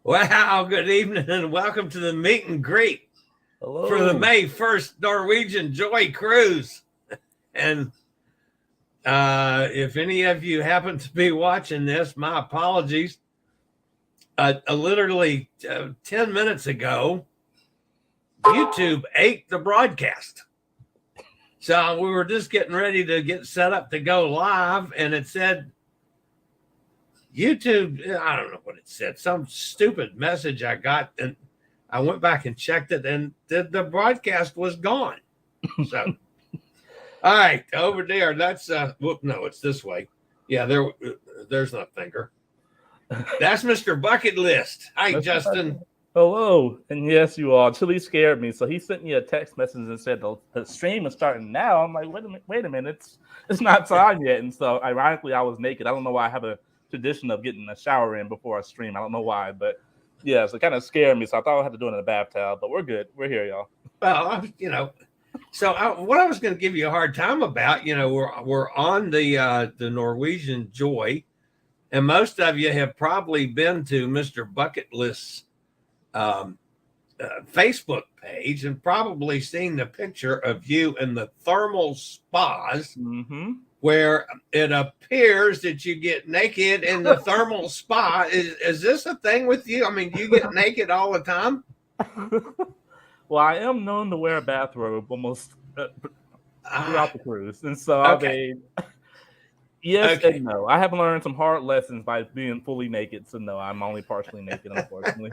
Wow, good evening and welcome to the meet and greet Hello. for the May 1st Norwegian Joy Cruise. And if any of you happen to be watching this, my apologies. Literally 10 minutes ago, YouTube ate the broadcast. So we were just getting ready to get set up to go live, and it said, YouTube, I don't know what it said, some stupid message I got, and I went back and checked it, and the broadcast was gone. So, all right, over there, that's, no, it's this way. Yeah, there's my finger. That's Mr. Bucketlist. Hi, Justin. Hello. And yes, you are. Chili scared me. So he sent me a text message and said the stream is starting now. I'm like, wait a minute. It's not time yet. And so ironically, I was naked. I don't know why I have a tradition of getting a shower in before I stream. I don't know why, but yeah, so it kind of scared me. So I thought I had to do it in a bathtub, but we're good. We're here, y'all. Well, so what I was going to give you a hard time about, we're on the Norwegian Joy, and most of you have probably been to Mr. Bucketlist's Facebook page and probably seen the picture of you in the thermal spas. Mm-hmm. Where it appears that you get naked in the thermal spa. Is this a thing with you? I mean, you get naked all the time? Well, I am known to wear a bathrobe almost throughout the cruise. And so okay. Yes and no. I have learned some hard lessons by being fully naked. So no, I'm only partially naked, unfortunately.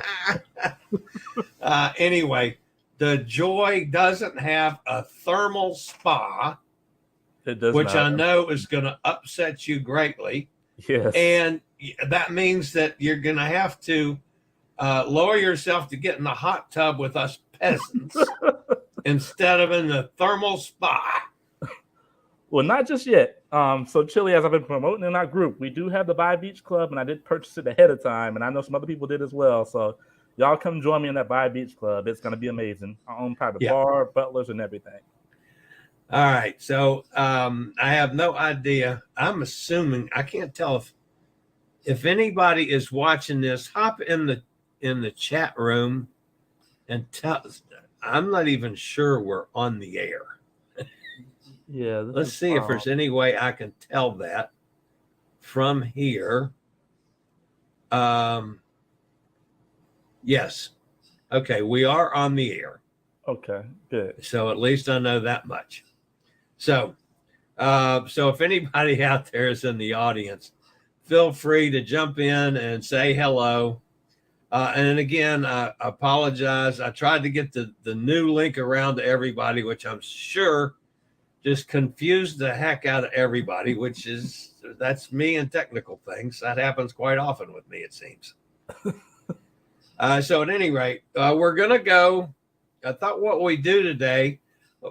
Anyway, the Joy doesn't have a thermal spa. Which I know is going to upset you greatly. Yes. And that means that you're going to have to lower yourself to get in the hot tub with us peasants instead of in the thermal spa. Well, not just yet. So Chili, as I've been promoting in our group, we do have the Buy Beach Club, and I did purchase it ahead of time, and I know some other people did as well. So y'all come join me in that Buy Beach Club. It's going to be amazing. Our own private bar, butlers, and everything. All right, so I have no idea. I'm assuming, I can't tell if anybody is watching this. Hop in the chat room and tell. I'm not even sure we're on the air. Yeah, let's see if there's any way I can tell that from here. Yes, okay, we are on the air. Okay, good. So at least I know that much. So if anybody out there is in the audience, feel free to jump in and say hello. And again, I apologize. I tried to get the new link around to everybody, which I'm sure just confused the heck out of everybody, that's me and technical things. That happens quite often with me, it seems. So at any rate, we're going to go. I thought what we do today,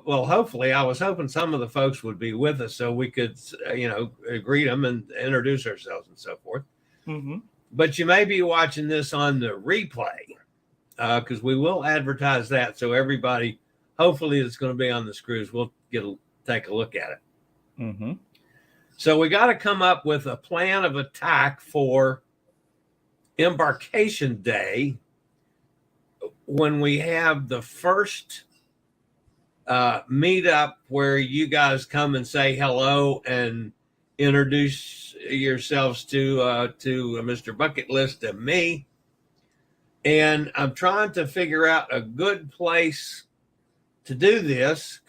well, hopefully, I was hoping some of the folks would be with us so we could, greet them and introduce ourselves and so forth. Mm-hmm. But you may be watching this on the replay because we will advertise that. So everybody, hopefully, that's going to be on this cruise, we'll take a look at it. Mm-hmm. So we got to come up with a plan of attack for embarkation day when we have the first meet up where you guys come and say hello and introduce yourselves to Mr. Bucketlist and me. And I'm trying to figure out a good place to do this.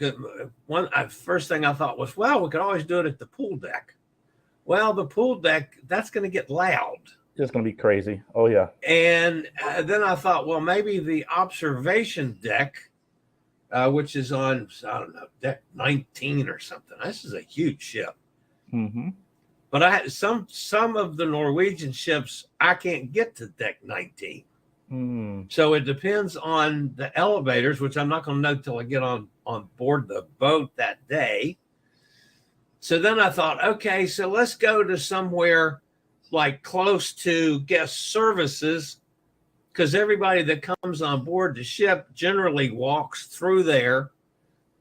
First thing I thought was, well, we could always do it at the pool deck. Well, the pool deck, that's going to get loud. It's going to be crazy. Oh, yeah. And then I thought, well, maybe the observation deck, which is on, I don't know, deck 19 or something. This is a huge ship. Mm-hmm. But I had some of the Norwegian ships, I can't get to deck 19. So it depends on the elevators, which I'm not going to know till I get on board the boat that day. So then I thought, okay, so let's go to somewhere like close to guest services, because everybody that comes on board the ship generally walks through there.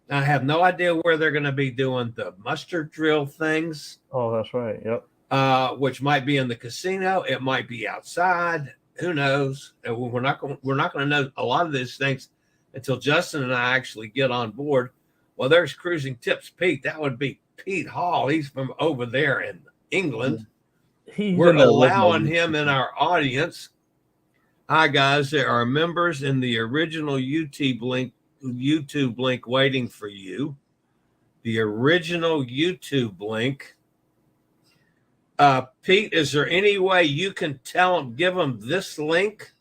I have no idea where they're going to be doing the muster drill things. Oh, that's right. Yep. Which might be in the casino. It might be outside. who knows? We're not going to know a lot of these things until Justin and I actually get on board. Well, there's Cruising Tips Pete. That would be Pete Hall. He's from over there in England. We're allowing him in our audience. Hi, guys. There are members in the original YouTube link waiting for you. The original YouTube link. Pete, is there any way you can give them this link?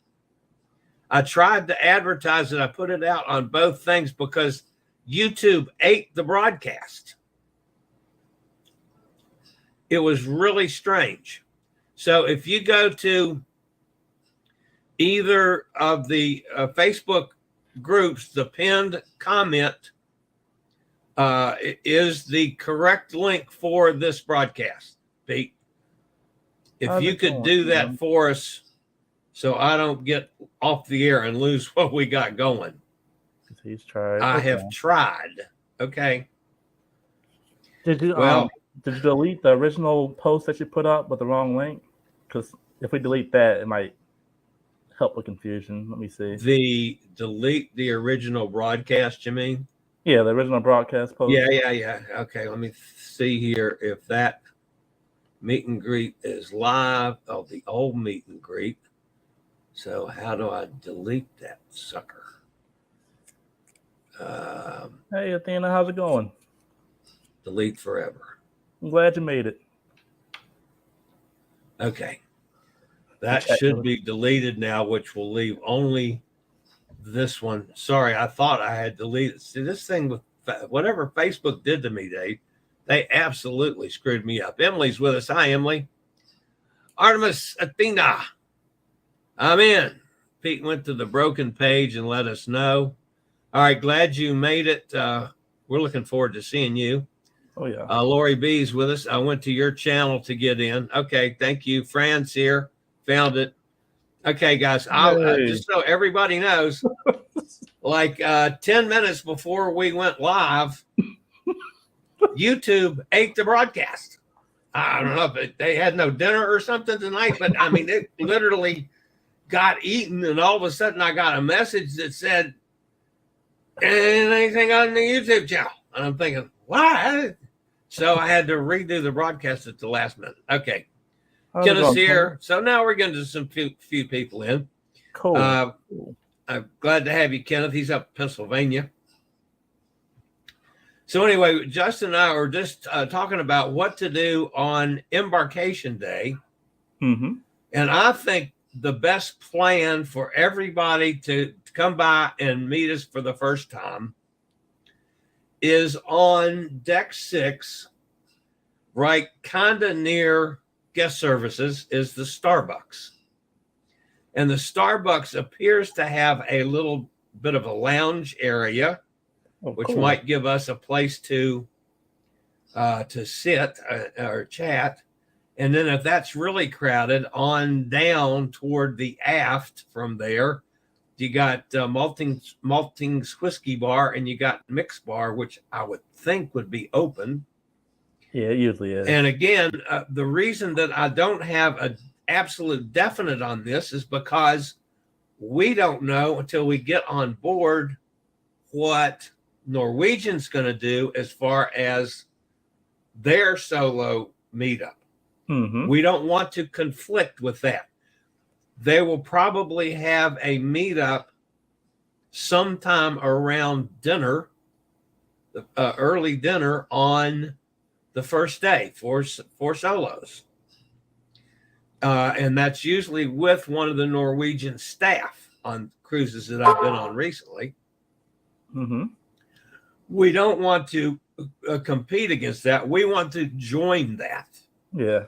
I tried to advertise it. I put it out on both things because YouTube ate the broadcast. It was really strange. So if you go to either of the Facebook groups, the pinned comment is the correct link for this broadcast, Pete. If you could do that for us so I don't get off the air and lose what we got going. He's tried. I have tried. Okay. Did you delete the original post that you put up with the wrong link? Because if we delete that, it might help with confusion. Let me see. Delete the original broadcast, you mean? Yeah, the original broadcast post. Yeah. Okay, let me see here if that meet and greet is live. Oh, the old meet and greet. So how do I delete that sucker? Hey, Athena, how's it going? Delete forever. I'm glad you made it. Okay. That should be deleted now, which will leave only this one. Sorry, I thought I had deleted. See, this thing with whatever Facebook did to me, they absolutely screwed me up. Emily's with us. Hi, Emily. Artemis Athena. I'm in. Pete went to the broken page and let us know. All right, glad you made it. We're looking forward to seeing you. Oh, yeah. Lori B's with us. I went to your channel to get in. Okay, thank you. Fran's here. Found it. Okay, guys, just so everybody knows, like 10 minutes before we went live, YouTube ate the broadcast. I don't know if they had no dinner or something tonight, but I mean, it literally got eaten, and all of a sudden I got a message that said, anything on the YouTube channel? And I'm thinking, what? So I had to redo the broadcast at the last minute. Okay. Kenneth's here. So now we're getting to some few people in. Cool. I'm glad to have you, Kenneth. He's up in Pennsylvania. So anyway, Justin and I were just talking about what to do on embarkation day. Mm-hmm. And I think the best plan for everybody to come by and meet us for the first time is on deck 6, right kind of near guest services, is the Starbucks. And the Starbucks appears to have a little bit of a lounge area, which might give us a place to sit or chat. And then if that's really crowded, on down toward the aft from there, you got Malting's Whiskey Bar, and you got Mix Bar, which I would think would be open. Yeah, it usually is. And again, the reason that I don't have an absolute definite on this is because we don't know until we get on board what Norwegian's going to do as far as their solo meetup. Mm-hmm. We don't want to conflict with that. They will probably have a meetup sometime around dinner, early dinner on the first day for solos. And that's usually with one of the Norwegian staff on cruises that I've been on recently. Mm-hmm. We don't want to compete against that. We want to join that. Yeah.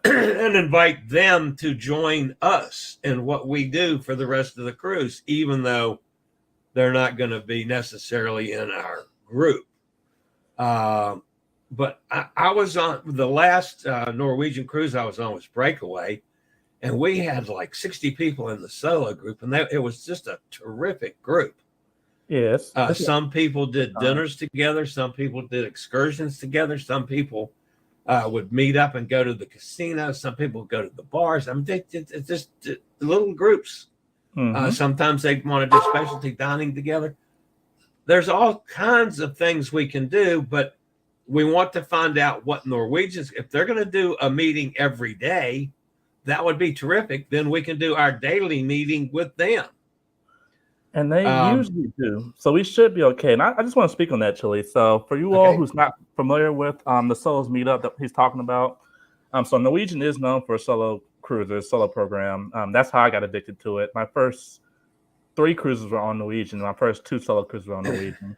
And invite them to join us in what we do for the rest of the cruise, even though they're not going to be necessarily in our group. But I was on the last Norwegian cruise I was on was Breakaway, and we had like 60 people in the solo group, and it was just a terrific group. Yes. Some people did dinners together. Some people did excursions together. Some people would meet up and go to the casino. Some people go to the bars. I mean, it's just little groups. Sometimes they want to do specialty dining together. There's all kinds of things we can do, but we want to find out what Norwegians, if they're going to do a meeting every day, that would be terrific. Then we can do our daily meeting with them. And they usually do. So we should be okay. And I just want to speak on that, Chili. So for you all who's not familiar with the Solos meetup that he's talking about, so Norwegian is known for solo cruises, solo program. That's how I got addicted to it. My first 3 cruises were on Norwegian. My first 2 solo cruises were on Norwegian.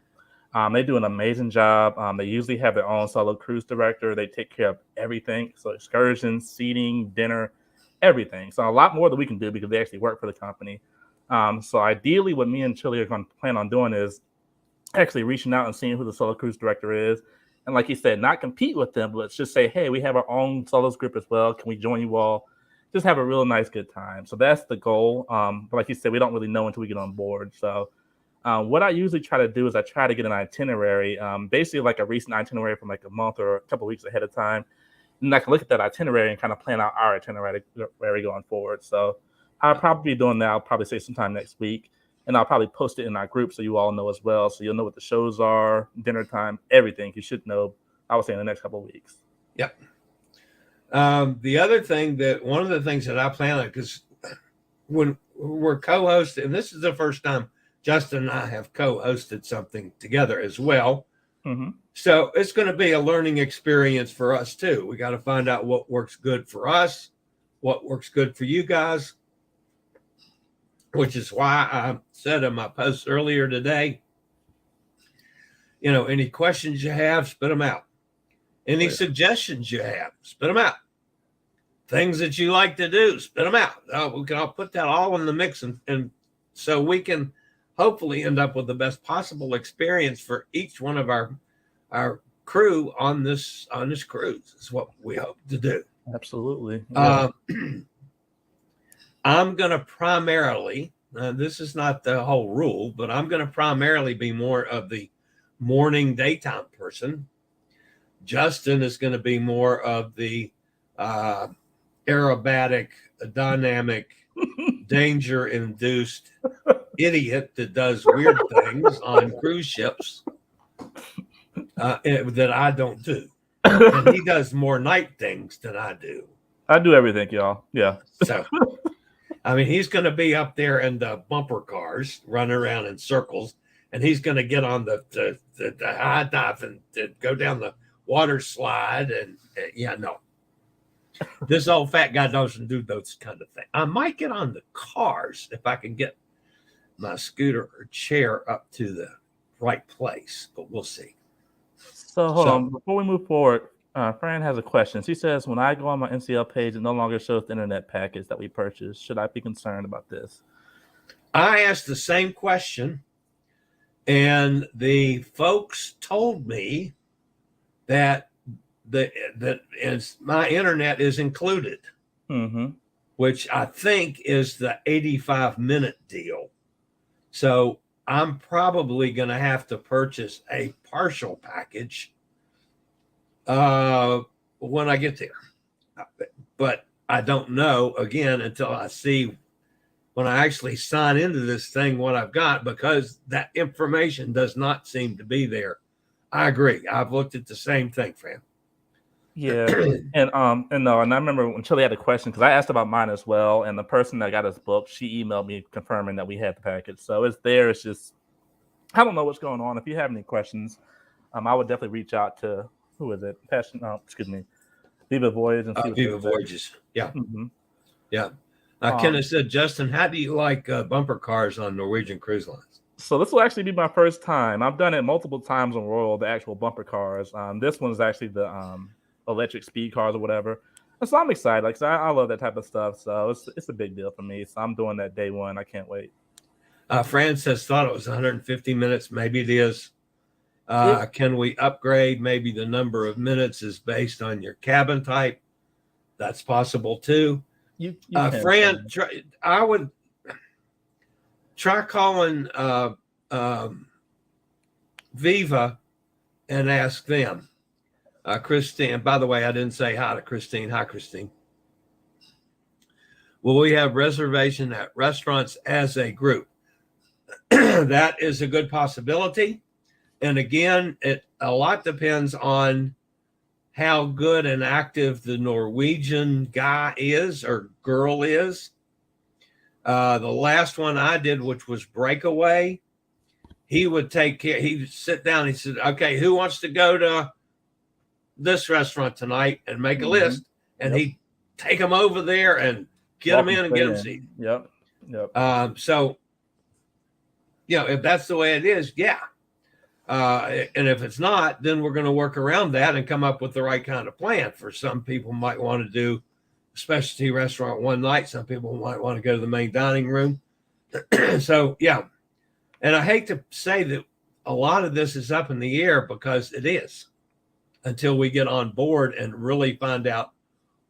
They do an amazing job. They usually have their own solo cruise director. They take care of everything. So excursions, seating, dinner, everything. So a lot more that we can do because they actually work for the company. So ideally what me and Chili are going to plan on doing is actually reaching out and seeing who the solo cruise director is. And like he said, not compete with them, but let's just say, hey, we have our own solos group as well. Can we join you all? Just have a real nice, good time. So that's the goal. But like you said, we don't really know until we get on board. So what I usually try to do is I try to get an itinerary, basically like a recent itinerary from like a month or a couple of weeks ahead of time. And I can look at that itinerary and kind of plan out our itinerary going forward. So I'll probably be doing that. I'll probably say sometime next week. And I'll probably post it in our group so you all know as well. So you'll know what the shows are, dinner time, everything. You should know, I would say, in the next couple of weeks. Yep. The other thing one of the things that I plan on, because when we're co-hosting, and this is the first time Justin and I have co-hosted something together as well. So it's going to be a learning experience for us too. We got to find out what works good for us, what works good for you guys, which is why I said in my post earlier today, any questions you have, spit them out. Any suggestions you have, spit them out. Things that you like to do, spit them out. We can all put that all in the mix, and so we can hopefully end up with the best possible experience for each one of our crew on this cruise. Is what we hope to do. Absolutely. Yeah. I'm going to primarily, this is not the whole rule, but I'm going to primarily be more of the morning daytime person. Justin is going to be more of the aerobatic, dynamic, danger-induced idiot that does weird things on cruise ships that I don't do. And he does more night things than I do. I do everything, y'all. Yeah. So, I mean, he's going to be up there in the bumper cars, running around in circles, and he's going to get on the high dive and go down the water slide. And no. This old fat guy doesn't do those kind of things. I might get on the cars if I can get my scooter or chair up to the right place, but we'll see. So hold on. Before we move forward, Fran has a question. She says, when I go on my NCL page, it no longer shows the internet package that we purchased. Should I be concerned about this? I asked the same question, and the folks told me that my internet is included, which I think is the 85-minute deal. So I'm probably going to have to purchase a partial package when I get there. But I don't know, again, until I see when I actually sign into this thing what I've got, because that information does not seem to be there. I agree. I've looked at the same thing, Fran. Yeah, and I remember when Chili had a question, because I asked about mine as well, and the person that got us booked, she emailed me confirming that we had the package. So it's there. It's just, I don't know what's going on. If you have any questions, I would definitely reach out to, who is it? Viva Voyage. And Viva Voyages. Yeah. Yeah. Kenneth said, Justin, how do you like bumper cars on Norwegian Cruise Lines? So this will actually be my first time. I've done it multiple times on Royal, the actual bumper cars. This one's actually the electric speed cars or whatever. And so I'm excited. Like, I love that type of stuff. So it's a big deal for me. So I'm doing that day one. I can't wait. Fran says, thought it was 150 minutes. Maybe it is. Can we upgrade? Maybe the number of minutes is based on your cabin type. That's possible too. You Fran, I would try calling Viva and ask them. Christine, by the way, I didn't say hi to Christine. Hi, Christine. Will we have reservation at restaurants as a group? That is a good possibility. And again, a lot depends on how good and active the Norwegian guy is or girl is. The last one I did, which was Breakaway, he would take care. He'd sit down. He said, okay, who wants to go to this restaurant tonight, and make a list, and he'd take them over there and get them in and get them seated. Yep. So, if that's the way it is, yeah. And if it's not, then we're going to work around that and come up with the right kind of plan. For some people might want to do a specialty restaurant one night. Some people might want to go to the main dining room. So, yeah. And I hate to say that a lot of this is up in the air, because it is, until we get on board and really find out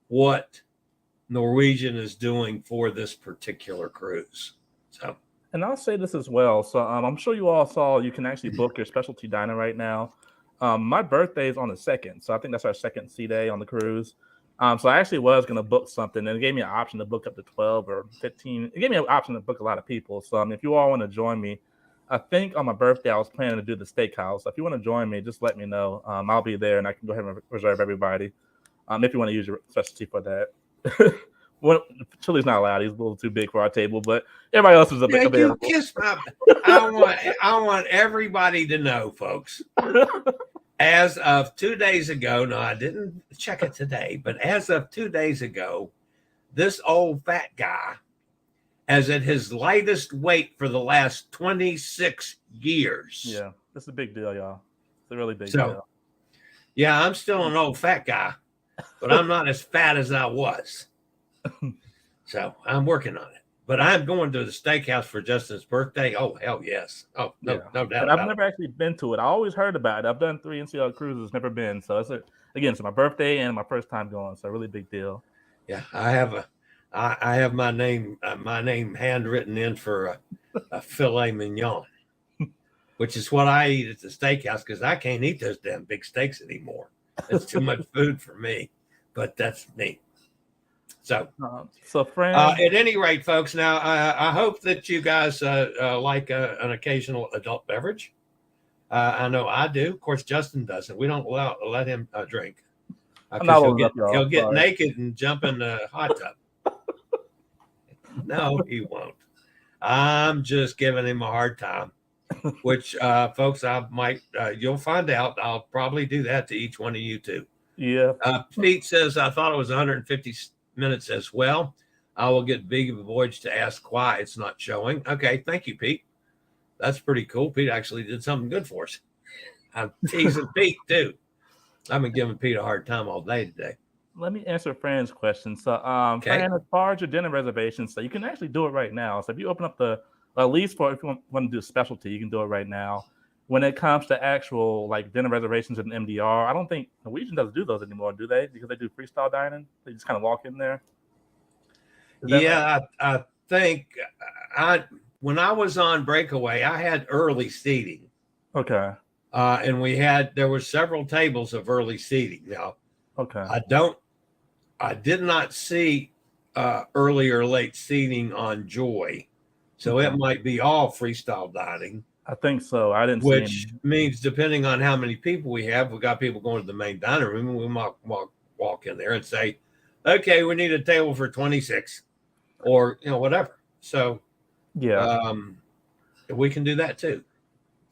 what Norwegian is doing for this particular cruise. So, and I'll say this as well. So I'm sure you all saw you can actually book your specialty diner right now. My birthday is on the 2nd, so I think that's our second sea day on the cruise. So I actually was going to book something, and it gave me an option to book up to 12 or 15. It gave me an option to book a lot of people. So if you all want to join me, I think on my birthday I was planning to do the steakhouse. So if you want to join me, just let me know. I'll be there, and I can go ahead and reserve everybody. If you want to use your specialty for that. Well, Chili's not allowed. He's a little too big for our table, but everybody else is a bit available. I want everybody to know, folks. As of 2 days ago, no, I didn't check it today, but as of 2 days ago, this old fat guy is at his lightest weight for the last 26 years. Yeah, it's a big deal, y'all. It's a really big deal. Yeah, I'm still an old fat guy, but I'm not as fat as I was. So I'm working on it. But I'm going to the steakhouse for Justin's birthday. Oh, hell yes. Oh, no doubt about it. I've never actually been to it. I always heard about it. I've done 3 NCL cruises, never been. So it's my birthday and my first time going. So a really big deal. Yeah, I have my name handwritten in for a filet mignon, which is what I eat at the steakhouse, because I can't eat those damn big steaks anymore. It's too much food for me. But that's me. So, friends, at any rate, folks, now I hope that you guys like an occasional adult beverage. I know I do. Of course, Justin doesn't. We don't let him drink. He'll get naked and jump in the hot tub. No, he won't. I'm just giving him a hard time, which, folks, you'll find out. I'll probably do that to each one of you too. Yeah. Pete says, I thought it was 150 minutes as well. I will get Big Voyage to ask why it's not showing. Okay, thank you, Pete. That's pretty cool. Pete actually did something good for us. I'm teasing Pete too. I've been giving Pete a hard time all day today. Let me answer Fran's question. So, Fran, as far as your dinner reservations, so you can actually do it right now. So if you open up at least if you want to do a specialty, you can do it right now. When it comes to actual dinner reservations in MDR, I don't think Norwegian doesn't do those anymore, do they? Because they do freestyle dining. They just kind of walk in there. Yeah, right? I think when I was on Breakaway, I had early seating. Okay. And there were several tables of early seating. Now, okay. I did not see early or late seating on Joy, so it might be all freestyle dining. I think so. I didn't Which see any. Means depending on how many people we have, we got people going to the main dining room, and we might walk in there and say, okay, we need a table for 26 or, whatever. So, yeah, we can do that too.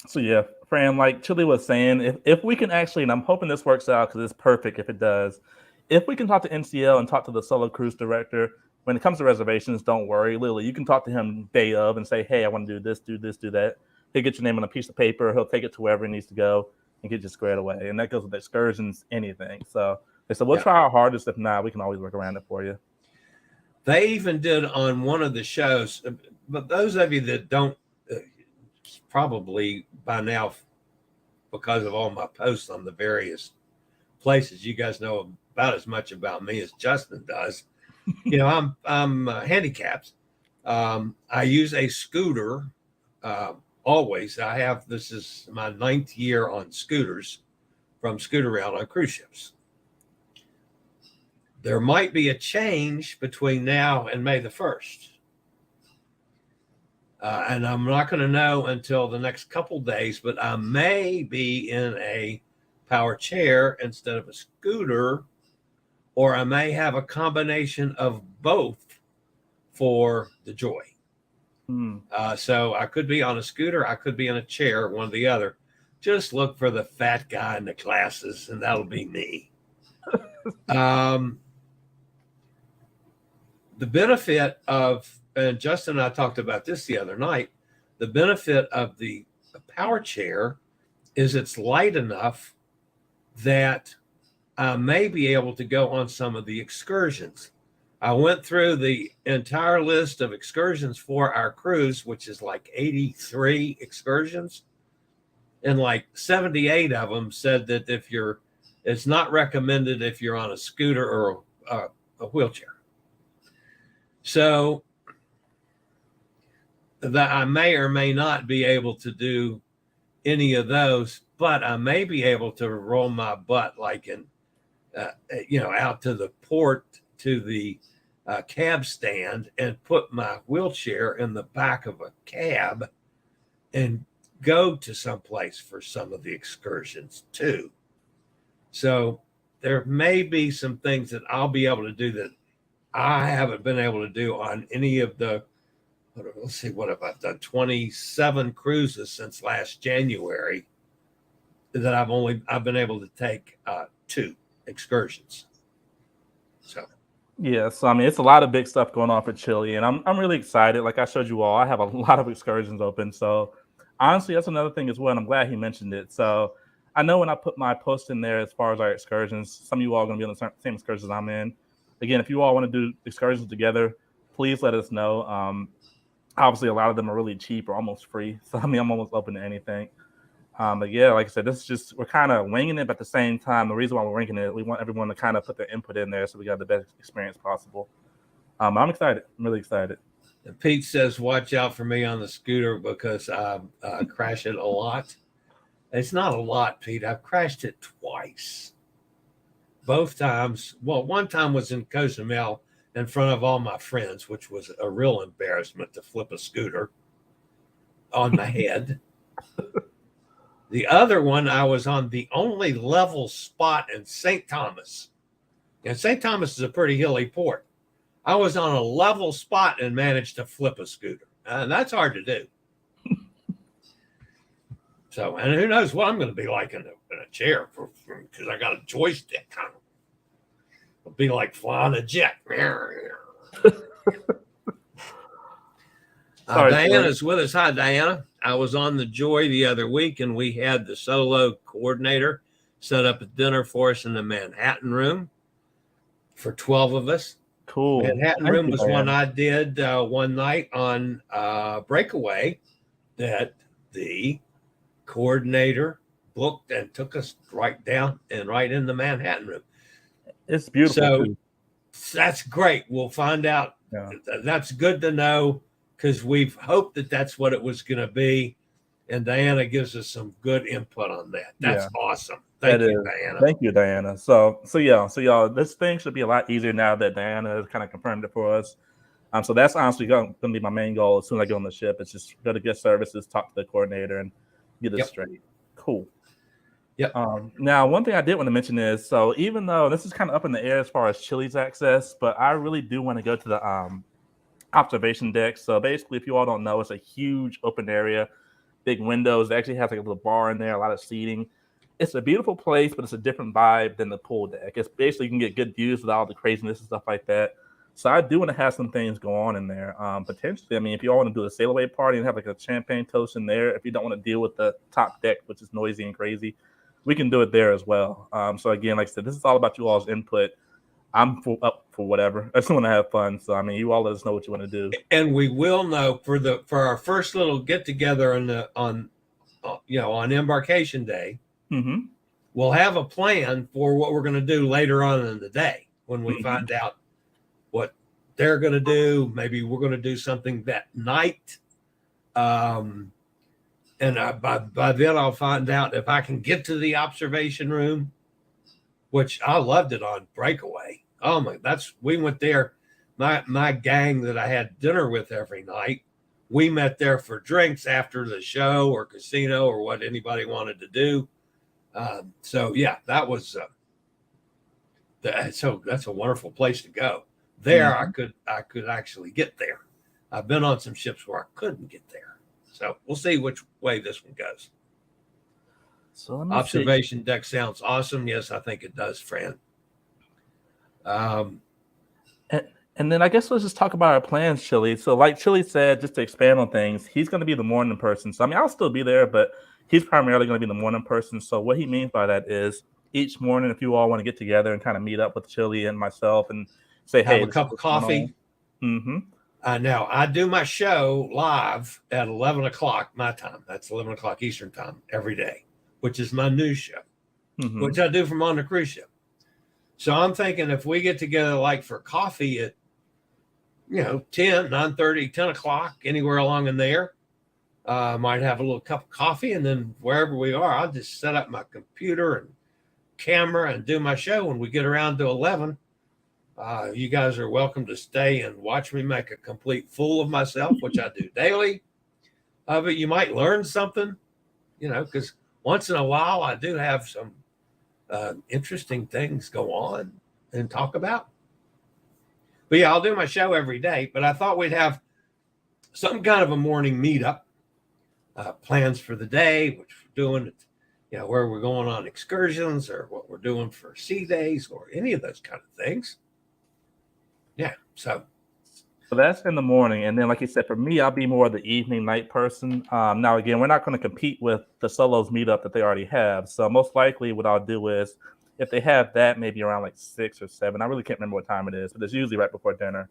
So, yeah, Fran, like Chili was saying, if we can actually, and I'm hoping this works out because it's perfect if it does, if we can talk to NCL and talk to the solo cruise director, when it comes to reservations, don't worry. Literally, you can talk to him day of and say, hey, I want to do this, do that. He'll get your name on a piece of paper. He'll take it to wherever he needs to go and get you squared away. And that goes with excursions, anything. So they said, we'll try our hardest. If not, we can always work around it for you. They even did on one of the shows, but those of you that don't, probably by now, because of all my posts on the various places, you guys know about as much about me as Justin does. I'm handicapped. I use a scooter always. This is my 9th year on scooters from scoot around on cruise ships. There might be a change between now and May the 1st. And I'm not going to know until the next couple days, but I may be in a power chair instead of a scooter, or I may have a combination of both for the Joy. So I could be on a scooter, I could be in a chair, one or the other. Just look for the fat guy in the glasses, and that'll be me. The benefit of, and Justin and I talked about this the other night, the benefit of the power chair is it's light enough that I may be able to go on some of the excursions. I went through the entire list of excursions for our cruise, which is like 83 excursions. And like 78 of them said that it's not recommended if you're on a scooter or a wheelchair. So that I may or may not be able to do any of those, but I may be able to roll my butt like in, out to the port, to the cab stand, and put my wheelchair in the back of a cab and go to someplace for some of the excursions too. So there may be some things that I'll be able to do that I haven't been able to do on any of the, let's see, what have I done? 27 cruises since last January that I've been able to take 2 excursions. So. Yeah, so I mean, it's a lot of big stuff going on for Chile, and I'm really excited. Like I showed you all, I have a lot of excursions open. So honestly, that's another thing as well, and I'm glad he mentioned it. So I know when I put my post in there as far as our excursions, some of you all are going to be on the same excursions I'm in. Again, if you all want to do excursions together, please let us know. Obviously, a lot of them are really cheap or almost free. So I mean, I'm almost open to anything. But yeah, like I said, this is just, we're kind of winging it, but at the same time, the reason why we're winging it, we want everyone to kind of put their input in there so we got the best experience possible. I'm excited. I'm really excited. And Pete says, watch out for me on the scooter because I crash it a lot. It's not a lot, Pete. I've crashed it twice. Both times. Well, one time was in Cozumel in front of all my friends, which was a real embarrassment to flip a scooter on my head. The other one, I was on the only level spot in St. Thomas. And St. Thomas is a pretty hilly port. I was on a level spot and managed to flip a scooter. And that's hard to do. So, and who knows what I'm going to be like in a chair because I got a joystick. It'll be like flying a jet. Diana's with us. Hi, Diana. I was on the Joy the other week, and we had the solo coordinator set up a dinner for us in the Manhattan room for 12 of us. Cool. Manhattan room was one I did one night on Breakaway that the coordinator booked and took us right down and right in the Manhattan room. It's beautiful. So that's great. We'll find out. Yeah. That's good to know because we've hoped that that's what it was going to be. And Diana gives us some good input on that. That's awesome. Thank you, Diana. Thank you, Diana. So y'all, this thing should be a lot easier now that Diana has kind of confirmed it for us. So that's honestly going to be my main goal as soon as I get on the ship. It's just go to guest services, talk to the coordinator, and get it straight. Cool. Yeah. Now, one thing I did want to mention is, so even though this is kind of up in the air as far as Chile's access, but I really do want to go to the observation deck. So basically, if you all don't know, it's a huge open area, big windows. It actually has like a little bar in there, a lot of seating. It's a beautiful place, but it's a different vibe than the pool deck. It's basically you can get good views without all the craziness and stuff like that. So I do want to have some things go on in there. Potentially, I mean, if you all want to do a sail away party and have like a champagne toast in there, if you don't want to deal with the top deck, which is noisy and crazy, we can do it there as well. So again, like I said, this is all about you all's input. I'm up for whatever. I just want to have fun. So I mean, you all let us know what you want to do. And we will know for our first little get together on embarkation day. Mm-hmm. We'll have a plan for what we're going to do later on in the day when we find out what they're going to do. Maybe we're going to do something that night. And by then I'll find out if I can get to the observation room, which I loved it on Breakaway. Oh my, we went there. My gang that I had dinner with every night, we met there for drinks after the show or casino or what anybody wanted to do. So yeah, that was so that's a wonderful place to go. There, mm-hmm. I could actually get there. I've been on some ships where I couldn't get there. So we'll see which way this one goes. So observation deck sounds awesome. Yes, I think it does, Fran. And then I guess let's just talk about our plans, Chili. So like Chili said, just to expand on things, he's going to be the morning person. So I mean, I'll still be there, but he's primarily going to be the morning person. So what he means by that is each morning, if you all want to get together and kind of meet up with Chili and myself and say, have a cup of coffee. Mm-hmm. Now, I do my show live at 11 o'clock my time. That's 11 o'clock Eastern time every day, which is my news show, mm-hmm. which I do from on the cruise ship. So I'm thinking if we get together like for coffee at, 10, 9:30, 10 o'clock, anywhere along in there, might have a little cup of coffee. And then wherever we are, I'll just set up my computer and camera and do my show. When we get around to 11, you guys are welcome to stay and watch me make a complete fool of myself, which I do daily. But you might learn something, because once in a while I do have some interesting things go on and talk about. But yeah, I'll do my show every day. But I thought we'd have some kind of a morning meetup, plans for the day, which we're doing, where we're going on excursions or what we're doing for sea days or any of those kind of things. Yeah, so that's in the morning. And then, like you said, for me, I'll be more of the evening, night person. Now, again, we're not going to compete with the Solos meetup that they already have. So most likely what I'll do is if they have that, maybe around like 6 or 7. I really can't remember what time it is, but it's usually right before dinner.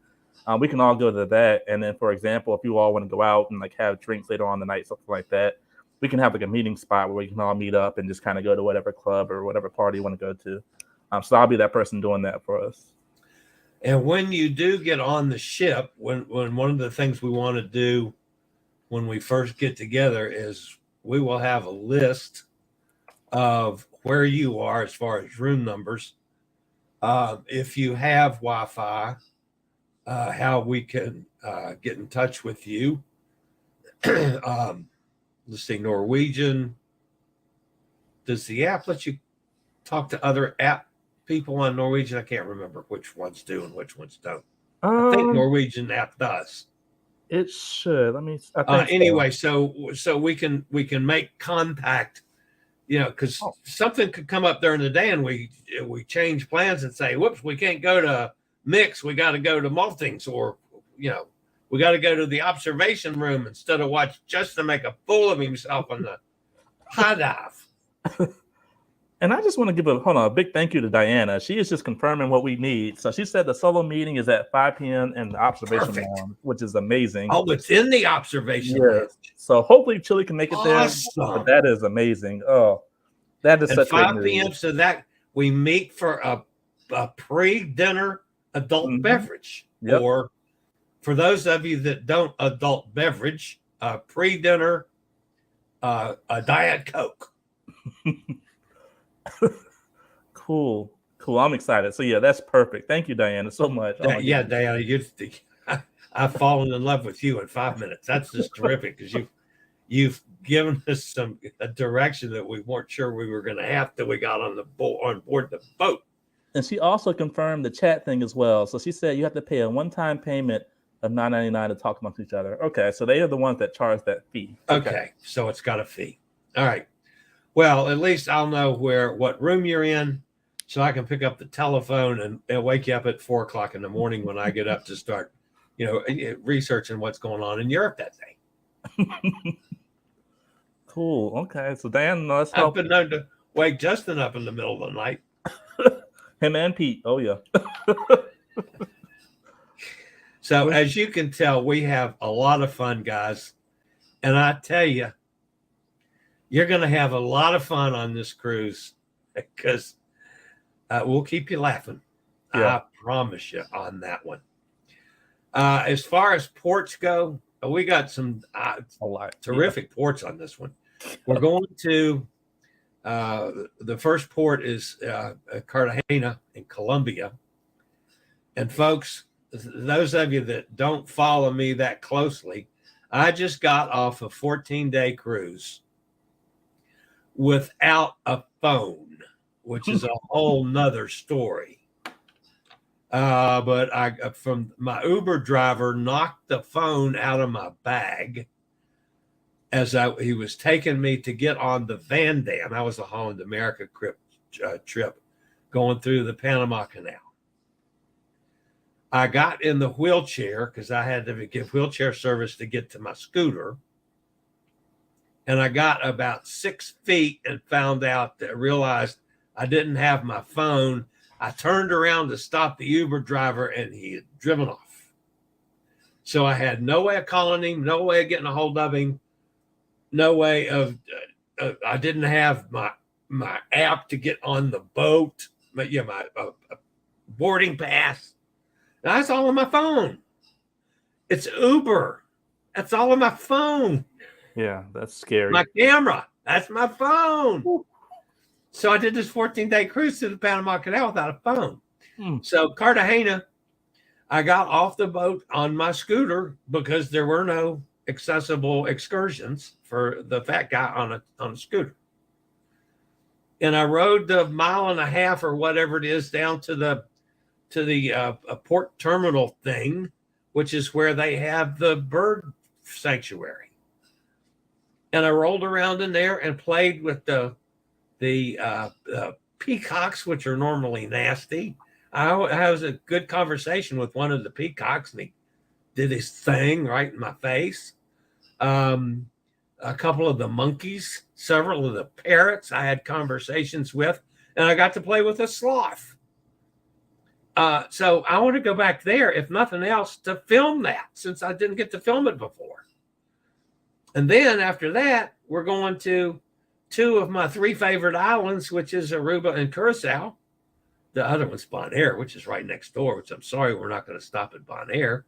We can all go to that. And then, for example, if you all want to go out and like have drinks later on the night, something like that, we can have like a meeting spot where we can all meet up and just kind of go to whatever club or whatever party you want to go to. So I'll be that person doing that for us. And when you do get on the ship, when one of the things we want to do when we first get together is we will have a list of where you are as far as room numbers. If you have Wi-Fi, how we can get in touch with you. Let's see, Norwegian. Does the app let you talk to other app people on Norwegian? I can't remember which ones do and which ones don't. I think Norwegian app does. It should. Anyway, so we can make contact, because something could come up during the day and we change plans and say, whoops, we can't go to mix. We got to go to maltings, or we got to go to the observation room instead of watch Justin make a fool of himself on the high dive. And I just want to give a big thank you to Diana. She is just confirming what we need. So she said the solo meeting is at 5 p.m. in the observation room, which is amazing. Oh, it's in the observation room. So hopefully Chili can make it there. But that is amazing. Oh, that is such 5 p.m. So that we meet for a pre-dinner adult beverage. Yep. Or for those of you that don't adult beverage, pre-dinner, a Diet Coke. Cool. I'm excited. So yeah, that's perfect. Thank you, Diana, so much. Diana, I've fallen in love with you in 5 minutes. That's just terrific because you've given us a direction that we weren't sure we were going to have till we got on board the boat. And she also confirmed the chat thing as well. So she said you have to pay a one-time payment of $9.99 to talk amongst each other. Okay, so they are the ones that charge that fee. Okay, so it's got a fee. All right. Well, at least I'll know what room you're in, so I can pick up the telephone and wake you up at 4 o'clock in the morning when I get up to start, researching what's going on in Europe that day. Cool. Okay. So Dan, let's help. I've been known to wake Justin up in the middle of the night. Him and Pete. Oh yeah. So as you can tell, we have a lot of fun, guys, and I tell you, you're going to have a lot of fun on this cruise because we'll keep you laughing. Yeah. I promise you on that one. As far as ports go, we got some A lot. terrific ports on this one. We're going to the first port is Cartagena in Colombia. And folks, those of you that don't follow me that closely, I just got off a 14-day cruise without a phone, which is a whole nother story. But from my Uber driver knocked the phone out of my bag as he was taking me to get on the Van Dam. That was the Holland America trip going through the Panama Canal. I got in the wheelchair because I had to give wheelchair service to get to my scooter. And I got about 6 feet and realized I didn't have my phone. I turned around to stop the Uber driver and he had driven off. So I had no way of calling him, no way of getting a hold of him, no way of, I didn't have my app to get on the boat, my boarding pass. That's all on my phone. It's Uber. That's all on my phone. Yeah, that's scary. My camera. That's my phone. Ooh. So I did this 14-day cruise to the Panama Canal without a phone. So Cartagena, I got off the boat on my scooter because there were no accessible excursions for the fat guy on a scooter. And I rode the 1.5 miles or whatever it is down to the port terminal thing, which is where they have the bird sanctuary. And I rolled around in there and played with the peacocks, which are normally nasty. I was a good conversation with one of the peacocks, and he did his thing right in my face. A couple of the monkeys, several of the parrots I had conversations with, and I got to play with a sloth. So I want to go back there, if nothing else, to film that, since I didn't get to film it before. And then after that, we're going to 2 of my 3 favorite islands, which is Aruba and Curacao. The other one's Bonaire, which is right next door, which I'm sorry we're not going to stop at Bonaire.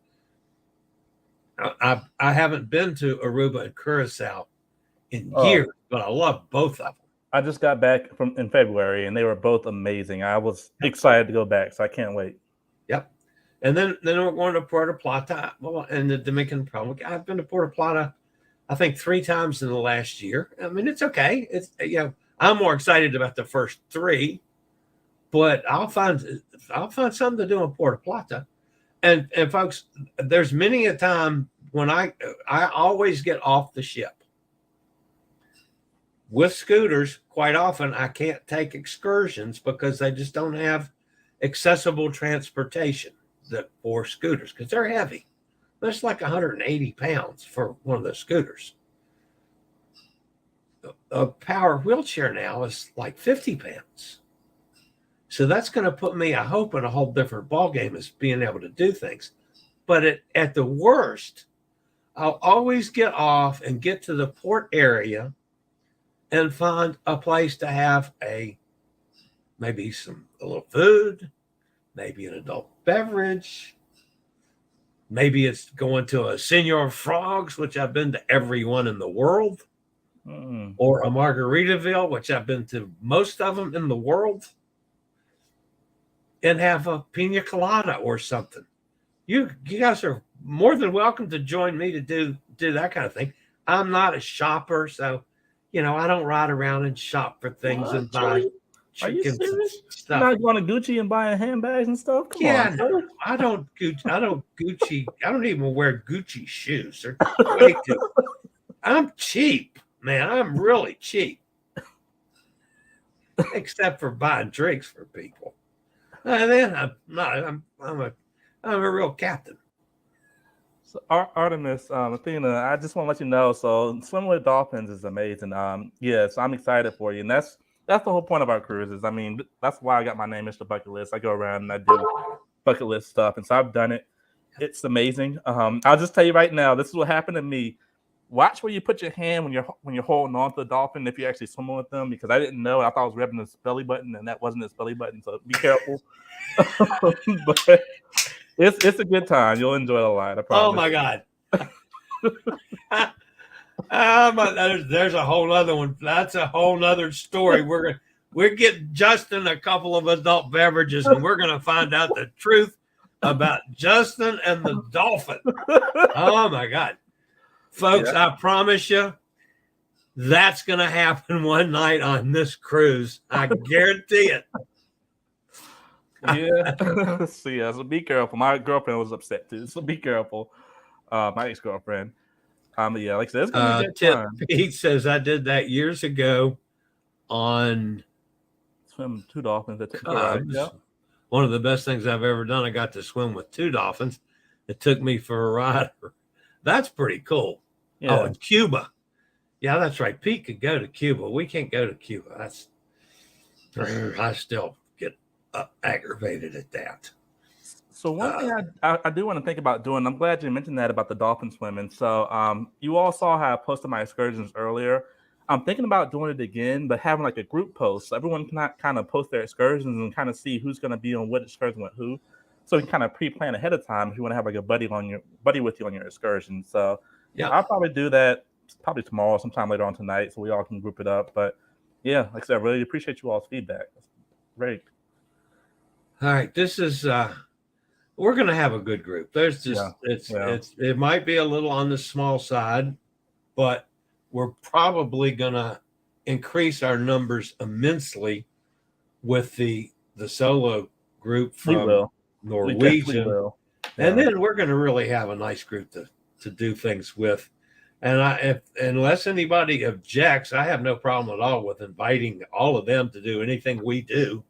I haven't been to Aruba and Curacao in years, but I love both of them. I just got back in February, and they were both amazing. I was excited to go back, so I can't wait. Yep. And then we're going to Puerto Plata, in the Dominican Republic. I've been to Puerto Plata, I think 3 times in the last year. I mean, it's okay. It's I'm more excited about the first 3, but I'll find something to do in Puerto Plata. And folks, there's many a time when I always get off the ship. With scooters, quite often I can't take excursions because they just don't have accessible transportation for scooters because they're heavy. That's like 180 pounds for one of those scooters. A power wheelchair now is like 50 pounds. So that's going to put me, I hope, in a whole different ballgame as being able to do things. But at the worst, I'll always get off and get to the port area and find a place to have maybe a little food, maybe an adult beverage. Maybe it's going to a Senor Frogs, which I've been to every one in the world, or a Margaritaville, which I've been to most of them in the world, and have a pina colada or something. You guys are more than welcome to join me to do that kind of thing. I'm not a shopper, so I don't ride around and shop for things and buy chickens and stuff. You're not going to Gucci and buying handbags and stuff? Come on. No, I don't Gucci. I don't even wear Gucci shoes. They're way too. I'm cheap, man. I'm really cheap. Except for buying drinks for people. And then I'm a real captain. So Artemis, Athena, I just want to let you know. So swimming with dolphins is amazing. So I'm excited for you, and that's the whole point of our cruises. I mean, that's why I got my name, Mr Bucketlist. I go around and I do bucket list stuff, and so I've done it. It's amazing. I'll just tell you right now, this is what happened to me. Watch where you put your hand when you're holding on to the dolphin if you're actually swimming with them, because I didn't know. I thought I was rubbing his belly button, and that wasn't his belly button. So be careful. But it's a good time. You'll enjoy it a lot. I promise. Oh my God. There's a whole other one. That's a whole other story. We're getting Justin a couple of adult beverages, and we're gonna find out the truth about Justin and the dolphin. Oh my God, folks! Yeah. I promise you, that's gonna happen one night on this cruise. I guarantee it. Yeah. So be careful. My girlfriend was upset too. So be careful. My ex-girlfriend. Yeah, like I said, it's gonna be a good time. Pete says I did that years ago on swim 2 dolphins. One of the best things I've ever done. I got to swim with 2 dolphins. It took me for a ride. That's pretty cool. Yeah. Oh, in Cuba. Yeah, that's right. Pete could go to Cuba. We can't go to Cuba. I still get aggravated at that. So one thing I do want to think about doing, I'm glad you mentioned that about the dolphin swimming. So you all saw how I posted my excursions earlier. I'm thinking about doing it again, but having like a group post. So everyone can kind of post their excursions and kind of see who's going to be on what excursion with who. So you can kind of pre-plan ahead of time if you want to have like a buddy with you on your excursion. So yeah, I'll probably do that probably tomorrow, sometime later on tonight, so we all can group it up. But yeah, like I said, I really appreciate you all's feedback. That's great. All right, this is we're going to have a good group. There's just it might be a little on the small side, but we're probably going to increase our numbers immensely with the solo group from Norwegian. Yeah. And then we're going to really have a nice group to do things with. And unless anybody objects, I have no problem at all with inviting all of them to do anything we do.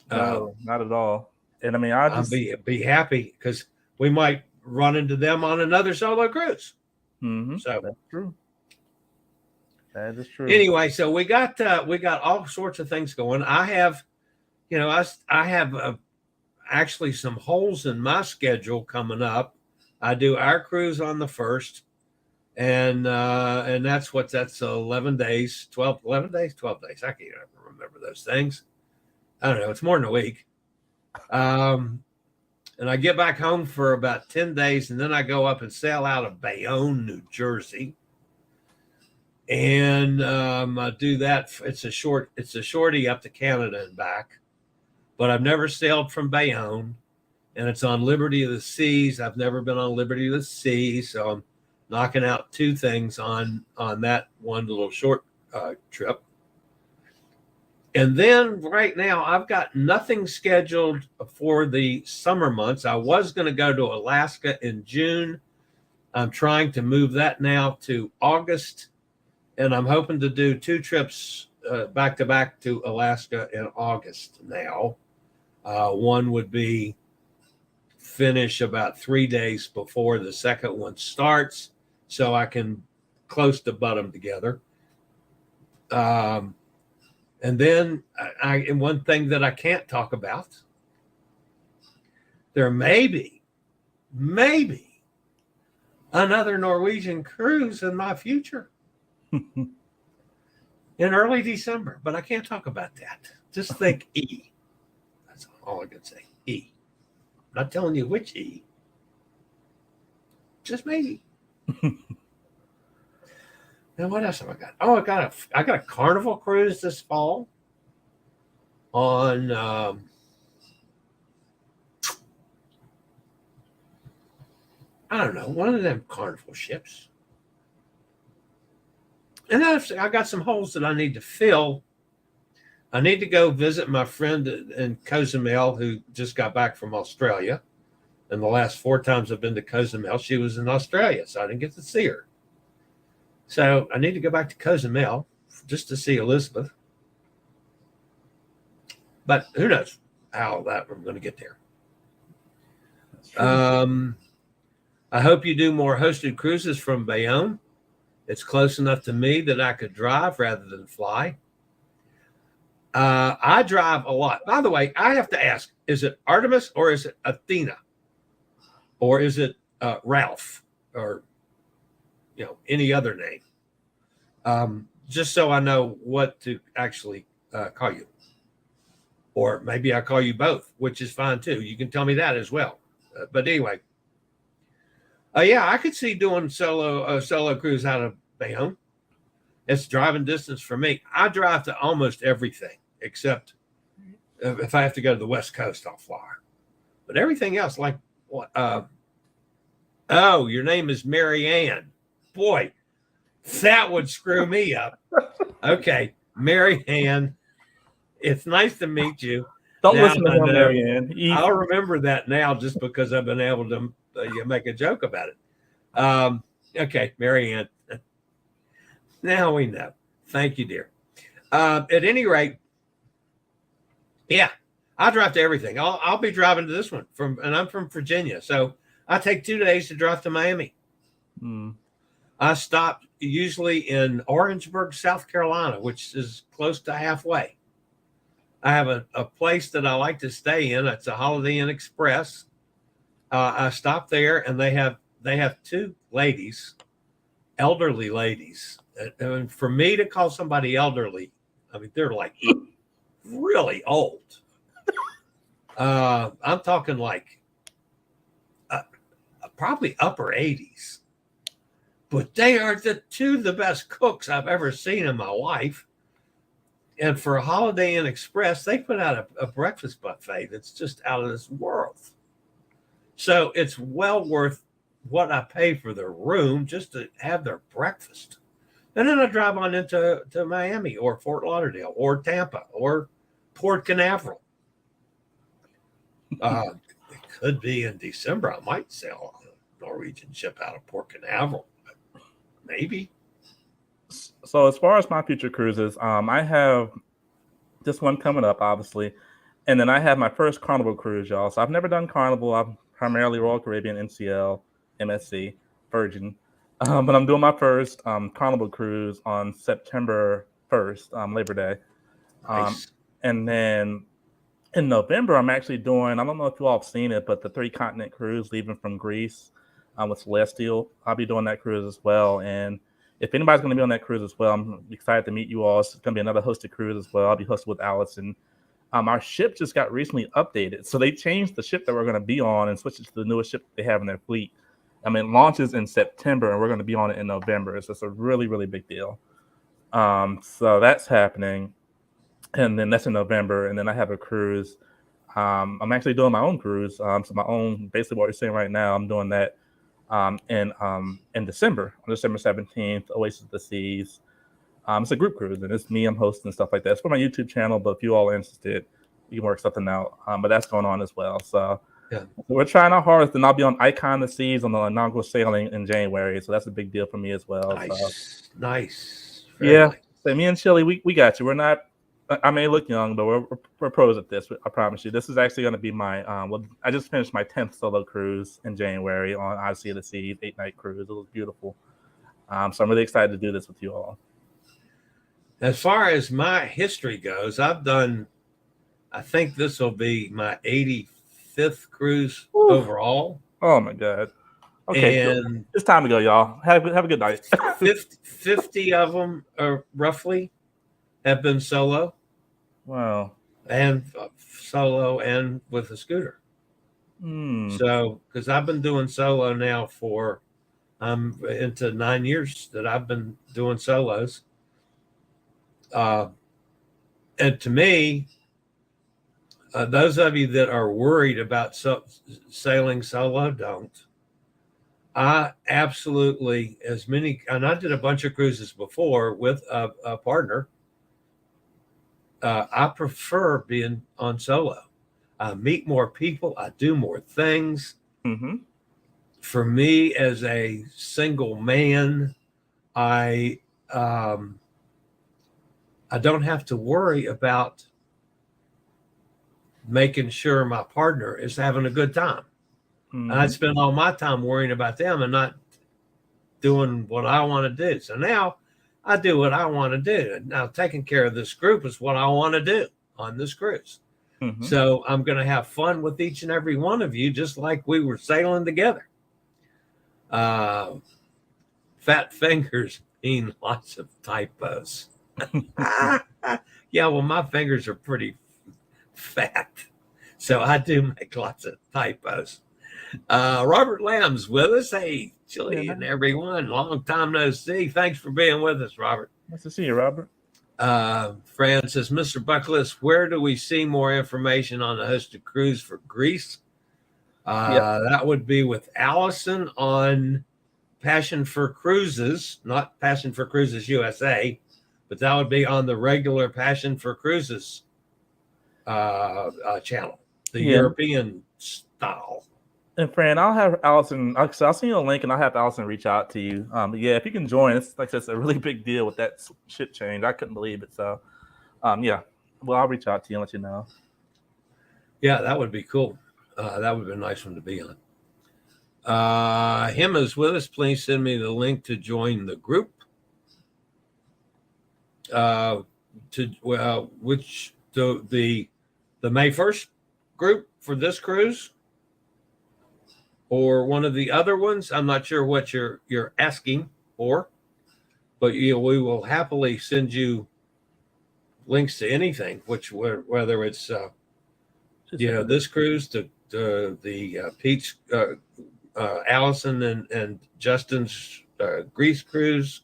No, not at all. And I mean, I'll be happy because we might run into them on another solo cruise. Mm-hmm. So that's true. That is true. Anyway, so we got all sorts of things going. I have, actually some holes in my schedule coming up. I do our cruise on the 1st, and that's 11 days, 11 days. I can't ever remember those things. I don't know. It's more than a week. And I get back home for about 10 days, and then I go up and sail out of Bayonne, New Jersey. And I do that. It's a shorty up to Canada and back, but I've never sailed from Bayonne, and it's on Liberty of the Seas. I've never been on Liberty of the Seas, so I'm knocking out 2 things on that one little short trip. And then right now, I've got nothing scheduled for the summer months. I was going to go to Alaska in June. I'm trying to move that now to August. And I'm hoping to do 2 trips back to back to Alaska in August now. One would be finish about 3 days before the second one starts, so I can close to butt them together. And then and one thing that I can't talk about, there may be another Norwegian cruise in my future. In early December, but I can't talk about that. Just think E. That's all I can say. E. I'm not telling you which E. Just maybe. Now what else have I got? Oh, I got a Carnival cruise this fall on I don't know, one of them Carnival ships. And then I got some holes that I need to fill. I need to go visit my friend in Cozumel who just got back from Australia. And the last 4 times I've been to Cozumel, she was in Australia, so I didn't get to see her. So I need to go back to Cozumel just to see Elizabeth. But who knows how that I'm going to get there. I hope you do more hosted cruises from Bayonne. It's close enough to me that I could drive rather than fly. I drive a lot. By the way, I have to ask, is it Artemis or is it Athena? Or is it Ralph or any other name? Just so I know what to actually call you. Or maybe I call you both, which is fine too. You can tell me that as well. But anyway. Yeah, I could see doing solo cruise out of Bayonne. It's driving distance for me. I drive to almost everything except if I have to go to the West Coast, I'll fly. But everything else, like what? Oh, your name is Mary Ann. Boy, that would screw me up. Okay, Mary Ann, it's nice to meet you. Don't now listen to him, Mary Ann. I'll remember that now just because I've been able to make a joke about it. Okay, Mary Ann. Now we know. Thank you, dear. At any rate, yeah, I drive to everything. I'll be driving to this one and I'm from Virginia, so I take 2 days to drive to Miami. I stop usually in Orangeburg, South Carolina, which is close to halfway. I have a place that I like to stay in. It's a Holiday Inn Express. I stop there, and they have 2 ladies, elderly ladies. And for me to call somebody elderly, I mean, they're like really old. I'm talking like probably upper 80s. But they are the 2 of the best cooks I've ever seen in my life. And for a Holiday Inn Express, they put out a breakfast buffet that's just out of this world. So it's well worth what I pay for their room just to have their breakfast. And then I drive on into Miami or Fort Lauderdale or Tampa or Port Canaveral. It could be in December. I might sail on a Norwegian ship out of Port Canaveral. Maybe. So as far as my future cruises, I have this one coming up, obviously. And then I have my first Carnival cruise, y'all. So I've never done Carnival. I'm primarily Royal Caribbean, NCL, MSC, Virgin. But I'm doing my first Carnival cruise on September 1st, Labor Day. Nice. And then in November, I'm actually doing, I don't know if you all have seen it, but the 3-continent cruise leaving from Greece with Celestial. I'll be doing that cruise as well. And if anybody's going to be on that cruise as well, I'm excited to meet you all. It's going to be another hosted cruise as well. I'll be hosted with Allison. Our ship just got recently updated. So they changed the ship that we're going to be on and switched it to the newest ship they have in their fleet. I mean, it launches in September, and we're going to be on it in November. So it's a really, really big deal. So that's happening. And then that's in November. And then I have a cruise. I'm actually doing my own cruise. So my own, basically what you're seeing right now, I'm doing that in December, on December 17th, Oasis of the Seas. It's a group cruise, and it's me, I'm hosting and stuff like that. It's for my YouTube channel, but if you all are interested, you can work something out. But that's going on as well. So yeah, we're trying our hardest, and I'll be on Icon of the Seas on the inaugural sailing in January. So that's a big deal for me as well. Nice, so. Nice. Yeah, nice. So me and Chili, we got you. We're not. I may look young, but we're pros at this. I promise you. This is actually going to be my. I just finished my 10th solo cruise in January on Odyssey of the Seas, 8-night cruise. It was beautiful. So I'm really excited to do this with you all. As far as my history goes, I've done. I think this will be my 85th cruise overall. Oh my God! Okay, and it's time to go, y'all. Have a good night. 50 of them are roughly have been solo. Wow. And solo and with a scooter. So, because I've been doing solo now for, I'm into 9 years that I've been doing solos. And to me, those of you that are worried about sailing solo, don't. I absolutely, and I did a bunch of cruises before with a partner. I prefer being on solo. I meet more people. I do more things. Mm-hmm. For me, as a single man, I don't have to worry about making sure my partner is having a good time. Mm-hmm. I spend all my time worrying about them and not doing what I want to do. So now I do what I want to do. Now, taking care of this group is what I want to do on this cruise. Mm-hmm. So I'm going to have fun with each and every one of you, just like we were sailing together. Fat fingers mean lots of typos. Yeah, well, my fingers are pretty fat, so I do make lots of typos. Robert Lamb's with us. Hey, Chili Yeah, and everyone. Long time no see. Thanks for being with us, Robert. nice to see you, Robert. Fran says, Mr. Bucketlist, where do we see more information on the hosted cruise for Greece? That would be with Allison on Passion for Cruises, not Passion for Cruises USA, but that would be on the regular Passion for Cruises channel, the European style. And Fran, I'll have Allison. I'll send you a link, and I'll have Allison reach out to you. But yeah, if you can join, it's like it's a really big deal with that ship change. I couldn't believe it. So, yeah, well, I'll reach out to you and let you know. Yeah, that would be cool. That would be a nice one to be on. Him is with us. Please send me the link to join the group. The May 1st group for this cruise, or one of the other ones. I'm not sure what you're asking for, but we will happily send you links to anything, whether it's this cruise, to the Pete's, Allison and Justin's Greece cruise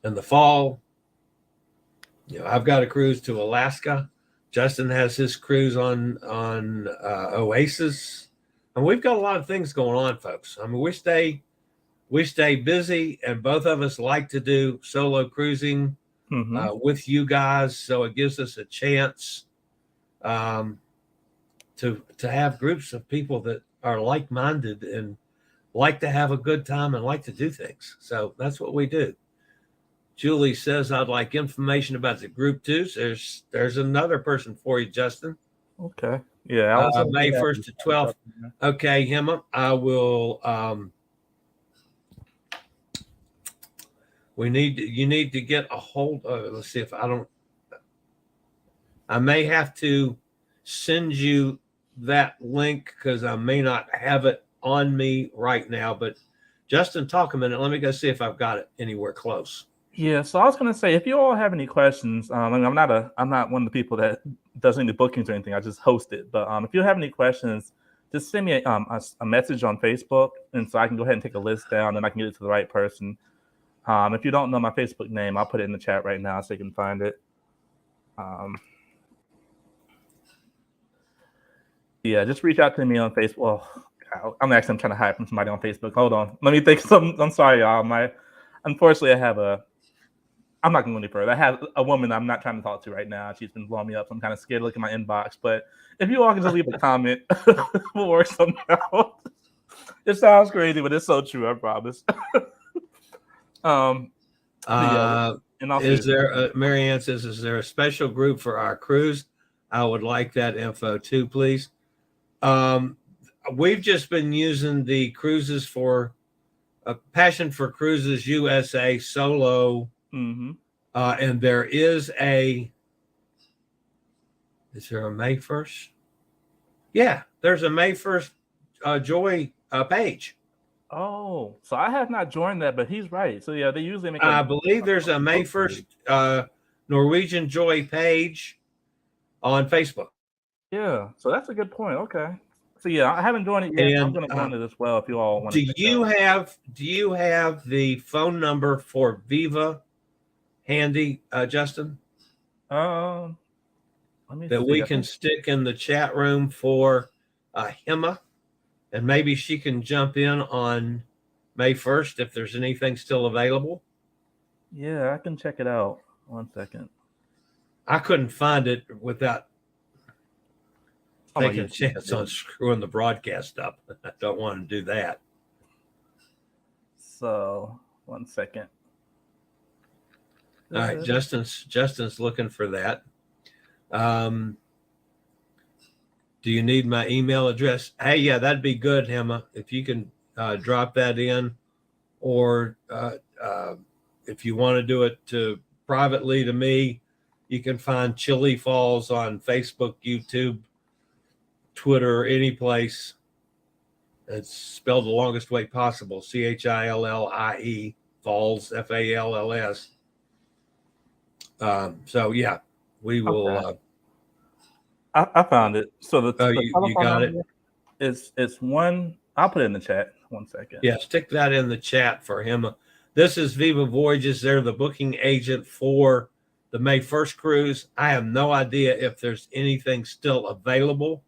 in the fall. I've got a cruise to Alaska. Justin has his cruise on Oasis, and we've got a lot of things going on, folks. I mean, we stay busy, and both of us like to do solo cruising with you guys, so it gives us a chance to have groups of people that are like-minded and like to have a good time and like to do things. So that's what we do. Julie says, I'd like information about the group too. So there's another person for you, Justin. Okay. Yeah. May 1st to 12th. Okay, Hema, I will. You need to get a hold of, let's see if I may have to send you that link because I may not have it on me right now, but Justin, talk a minute. Let me go see if I've got it anywhere close. Yeah, so I was gonna say, if you all have any questions, I mean, I'm not one of the people that does any bookings or anything. I just host it. But if you have any questions, just send me a message on Facebook, and so I can go ahead and take a list down, and I can get it to the right person. If you don't know my Facebook name, I'll put it in the chat right now so you can find it. Yeah, just reach out to me on Facebook. Well, I'm trying to hide from somebody on Facebook. Hold on, let me think of something. I'm sorry, y'all. Unfortunately, I'm not going to go any further. I have a woman I'm not trying to talk to right now. She's been blowing me up, so I'm kind of scared to look at my inbox. But if you all can just leave a comment, we'll work something out. It sounds crazy, but it's so true. I promise. Marianne says, is there a special group for our cruise? I would like that info too, please. We've just been using the cruises for Passion for Cruises USA solo. And there is there a May 1st? Yeah, there's a May 1st Joy page. Oh, so I have not joined that, but he's right. So yeah, they usually make I believe there's a May 1st Norwegian Joy page on Facebook. Yeah, so that's a good point. Okay. So yeah, I haven't joined it yet. I'm going to join it as well if you all want to. Do you have the phone number for Viva handy, Justin? Let me that we can stick in the chat room for Hema, and maybe she can jump in on May 1st if there's anything still available. Yeah, I can check it out. 1 second. I couldn't find it without taking a chance on screwing the broadcast up. I don't want to do that. So 1 second. All right, Justin's looking for that. Do you need my email address? Hey, yeah, that'd be good, Hema. If you can drop that in, or if you want to do it privately to me, you can find Chili Falls on Facebook, YouTube, Twitter, any place. It's spelled the longest way possible. CHILLIE Falls, FALLS. So yeah, we will. Okay. I found it. So the you got it. It's 1 I'll put it in the chat. 1 second. Yeah, stick that in the chat for him. This is Viva Voyages. They're the booking agent for the May 1st cruise. I have no idea if there's anything still available,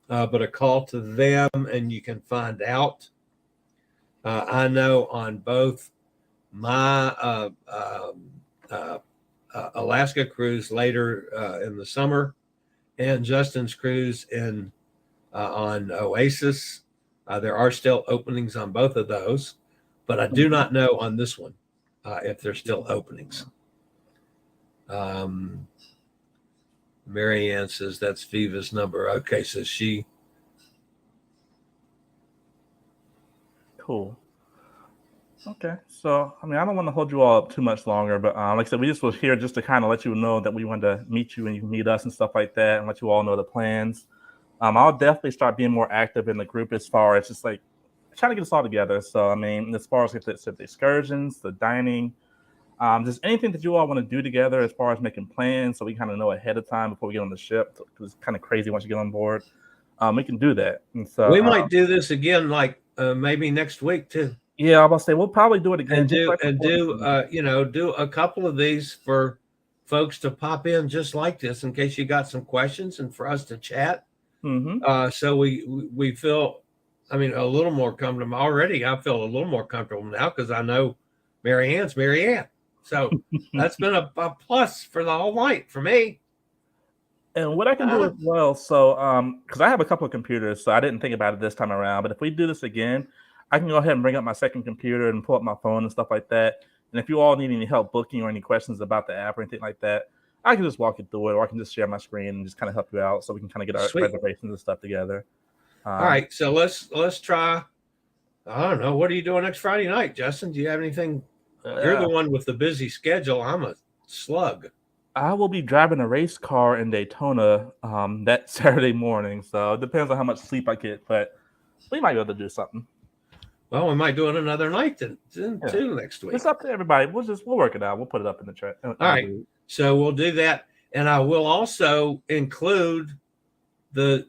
but a call to them and you can find out. I know on both my Alaska cruise later in the summer and Justin's cruise on Oasis, there are still openings on both of those, but I do not know on this one if there's still openings. Mary Ann says that's Viva's number. Okay, so she. Cool. Okay, so I mean, I don't want to hold you all up too much longer, but like I said, we just was here just to kind of let you know that we wanted to meet you and you can meet us and stuff like that, and let you all know the plans. I'll definitely start being more active in the group as far as just like trying to get us all together. So I mean, as far as if it's the excursions, the dining, just anything that you all want to do together as far as making plans, so we kind of know ahead of time before we get on the ship, because it's kind of crazy once you get on board. We can do that, and so we might do this again, like maybe next week too. Yeah, I was about to say we'll probably do it again. Do a couple of these for folks to pop in just like this in case you got some questions and for us to chat. So we feel, I mean, a little more comfortable already. I feel a little more comfortable now because I know Mary Ann's Mary Ann. So that's been a plus for the whole night for me. And what I can do as well, so because I have a couple of computers, so I didn't think about it this time around. But if we do this again, I can go ahead and bring up my second computer and pull up my phone and stuff like that. And if you all need any help booking or any questions about the app or anything like that, I can just walk you through it, or I can just share my screen and just kind of help you out so we can kind of get our reservations and stuff together. All right, so let's try. I don't know. What are you doing next Friday night, Justin? Do you have anything? You're the one with the busy schedule. I'm a slug. I will be driving a race car in Daytona that Saturday morning, so it depends on how much sleep I get, but we might be able to do something. Well, we might do it another night too next week. It's up to everybody. We'll work it out. We'll put it up in the chat. All right. So we'll do that. And I will also include the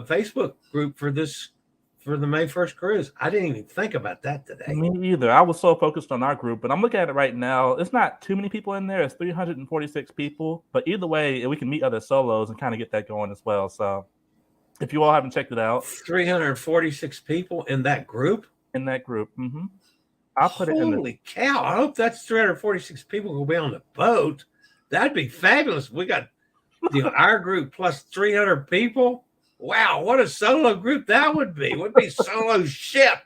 Facebook group for the May 1st cruise. I didn't even think about that today. Me either. I was so focused on our group, but I'm looking at it right now. It's not too many people in there. It's 346 people. But either way, we can meet other solos and kind of get that going as well. So if you all haven't checked it out, 346 people in that group. I'll put it in. Holy cow! I hope that's 346 people will be on the boat. That'd be fabulous. We got our group plus 300 people. Wow, what a solo group that would be. Would be solo ship.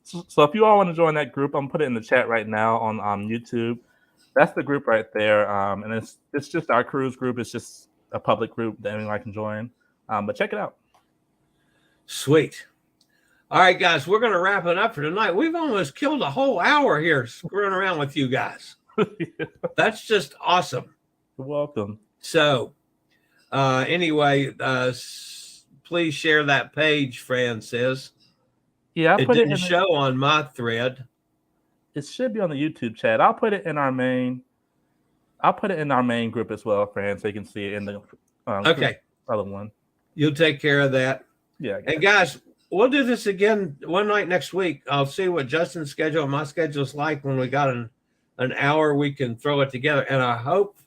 So if you all want to join that group, I'm putting it in the chat right now on YouTube. That's the group right there, and it's just our cruise group. It's just a public group that anyone can join. But check it out. Sweet. All right, guys, we're going to wrap it up for tonight. We've almost killed a whole hour here screwing around with you guys. Yeah. That's just awesome. You're welcome. So, anyway, please share that page, Fran says. Yeah, it didn't show on my thread. It should be on the YouTube chat. I'll put it in our main. I'll put it in our main group as well, Fran, so you can see it in the other one. You'll take care of that. Yeah. And guys, we'll do this again one night next week. I'll see what Justin's schedule and my schedule is like when we got an hour we can throw it together. And I hope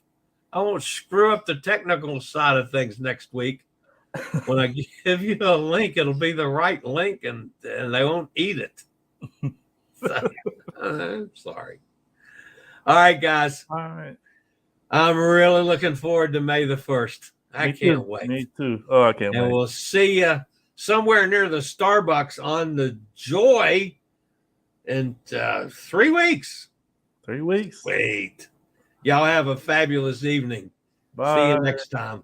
I won't screw up the technical side of things next week. When I give you a link, it'll be the right link and they won't eat it. So, I'm sorry. All right, guys. All right. I'm really looking forward to May the 1st. I can't wait. Me too. Oh, I can't wait. And we'll see you somewhere near the Starbucks on the Joy in 3 weeks. 3 weeks. Wait. Y'all have a fabulous evening. Bye. See you next time.